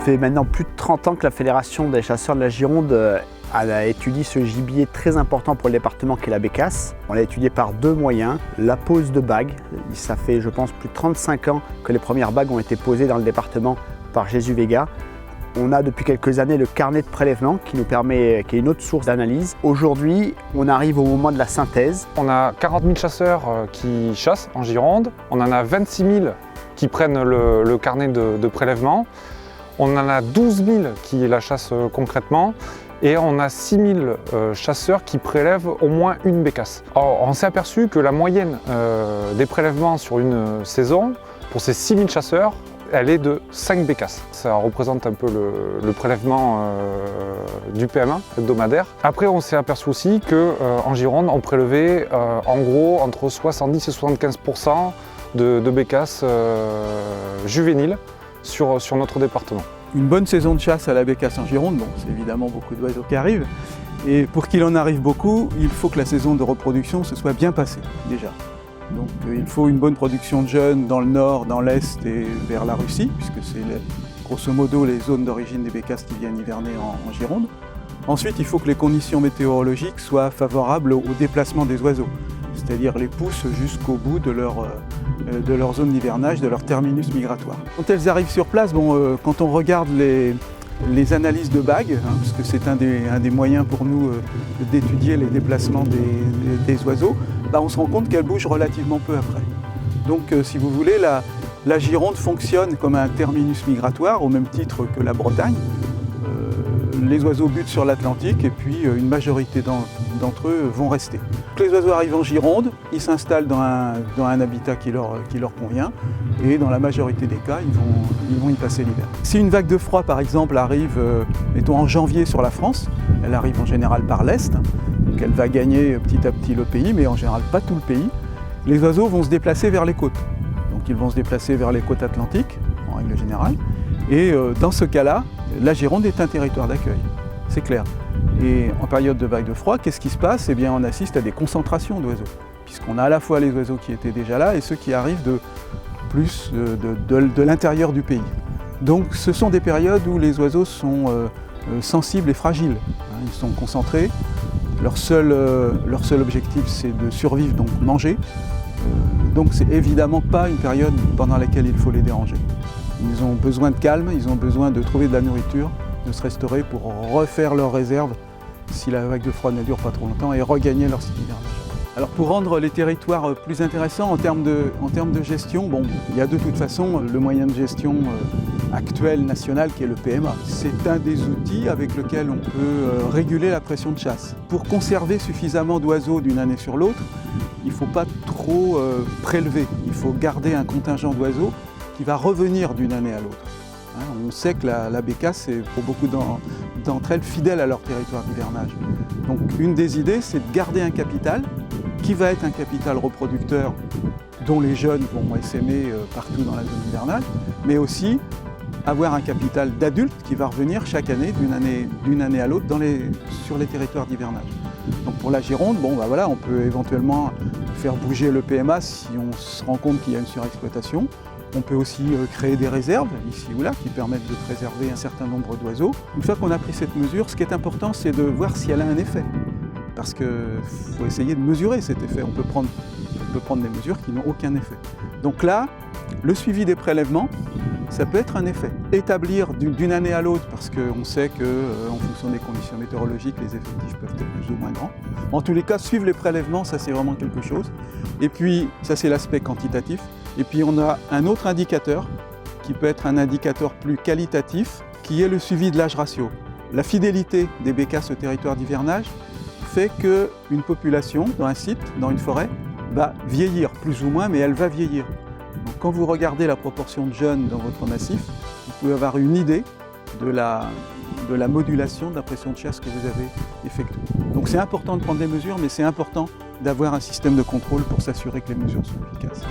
fait maintenant plus de 30 ans que la Fédération des chasseurs de la Gironde a étudié ce gibier très important pour le département qu'est la bécasse. On l'a étudié par deux moyens. La pose de bagues, ça fait je pense plus de 35 ans que les premières bagues ont été posées dans le département par Jésus Vega. On a depuis quelques années le carnet de prélèvement qui est une autre source d'analyse. Aujourd'hui, on arrive au moment de la synthèse. On a 40 000 chasseurs qui chassent en Gironde. On en a 26 000 qui prennent le carnet de prélèvement. On en a 12 000 qui la chassent concrètement. Et on a 6 000 chasseurs qui prélèvent au moins une bécasse. Alors, on s'est aperçu que la moyenne des prélèvements sur une saison, pour ces 6 000 chasseurs, elle est de 5 bécasses. Ça représente un peu le prélèvement du PMA hebdomadaire. Après, on s'est aperçu aussi qu'en Gironde, on prélevait en gros entre 70 et 75% de bécasses juvéniles sur notre département. Une bonne saison de chasse à la bécasse en Gironde, bon, c'est évidemment beaucoup d'oiseaux qui arrivent. Et pour qu'il en arrive beaucoup, il faut que la saison de reproduction se soit bien passée déjà. Donc il faut une bonne production de jeunes dans le nord, dans l'est et vers la Russie, puisque c'est grosso modo les zones d'origine des bécasses qui viennent hiverner en Gironde. Ensuite, il faut que les conditions météorologiques soient favorables au déplacement des oiseaux, c'est-à-dire les poussent jusqu'au bout de leur zone d'hivernage, de leur terminus migratoire. Quand elles arrivent sur place, quand on regarde les analyses de bagues, parce que c'est un des moyens pour nous d'étudier les déplacements des oiseaux, on se rend compte qu'elles bougent relativement peu après. Donc si vous voulez, la Gironde fonctionne comme un terminus migratoire au même titre que la Bretagne. Les oiseaux butent sur l'Atlantique et puis une majorité d'entre eux vont rester. Les oiseaux arrivent en Gironde, ils s'installent dans un habitat qui leur convient et dans la majorité des cas, ils vont y passer l'hiver. Si une vague de froid par exemple arrive, mettons en janvier sur la France, elle arrive en général par l'Est, donc elle va gagner petit à petit le pays, mais en général pas tout le pays, les oiseaux vont se déplacer vers les côtes. Donc ils vont se déplacer vers les côtes atlantiques, en règle générale, et dans ce cas-là, la Gironde est un territoire d'accueil, c'est clair. Et en période de vague de froid, qu'est-ce qui se passe? Eh bien, on assiste à des concentrations d'oiseaux, puisqu'on a à la fois les oiseaux qui étaient déjà là et ceux qui arrivent de l'intérieur du pays. Donc ce sont des périodes où les oiseaux sont sensibles et fragiles. Ils sont concentrés, leur seul objectif c'est de survivre, donc manger. Donc c'est évidemment pas une période pendant laquelle il faut les déranger. Ils ont besoin de calme, ils ont besoin de trouver de la nourriture, de se restaurer pour refaire leurs réserves si la vague de froid ne dure pas trop longtemps et regagner leur cycle hivernage. Alors pour rendre les territoires plus intéressants en termes de gestion, il y a de toute façon le moyen de gestion actuel national qui est le PMA. C'est un des outils avec lequel on peut réguler la pression de chasse. Pour conserver suffisamment d'oiseaux d'une année sur l'autre, il ne faut pas trop prélever, il faut garder un contingent d'oiseaux qui va revenir d'une année à l'autre. On sait que la bécasse est pour beaucoup d'entre elles fidèle à leur territoire d'hivernage. Donc une des idées, c'est de garder un capital qui va être un capital reproducteur dont les jeunes vont essaimer partout dans la zone hivernage, mais aussi avoir un capital d'adultes qui va revenir chaque année, d'une année à l'autre, sur les territoires d'hivernage. Donc pour la Gironde, on peut éventuellement faire bouger le PMA si on se rend compte qu'il y a une surexploitation. On peut aussi créer des réserves, ici ou là, qui permettent de préserver un certain nombre d'oiseaux. Une fois qu'on a pris cette mesure, ce qui est important, c'est de voir si elle a un effet. Parce qu'il faut essayer de mesurer cet effet. On peut prendre des mesures qui n'ont aucun effet. Donc là, le suivi des prélèvements, ça peut être un effet. Établir d'une année à l'autre, parce qu'on sait qu'en fonction des conditions météorologiques, les effectifs peuvent être plus ou moins grands. En tous les cas, suivre les prélèvements, ça c'est vraiment quelque chose. Et puis, ça c'est l'aspect quantitatif. Et puis on a un autre indicateur, qui peut être un indicateur plus qualitatif, qui est le suivi de l'âge ratio. La fidélité des bécasses au territoire d'hivernage fait qu'une population, dans un site, dans une forêt, va vieillir, plus ou moins, mais elle va vieillir. Donc quand vous regardez la proportion de jeunes dans votre massif, vous pouvez avoir une idée de la modulation de la pression de chasse que vous avez effectuée. Donc c'est important de prendre des mesures, mais c'est important d'avoir un système de contrôle pour s'assurer que les mesures sont efficaces.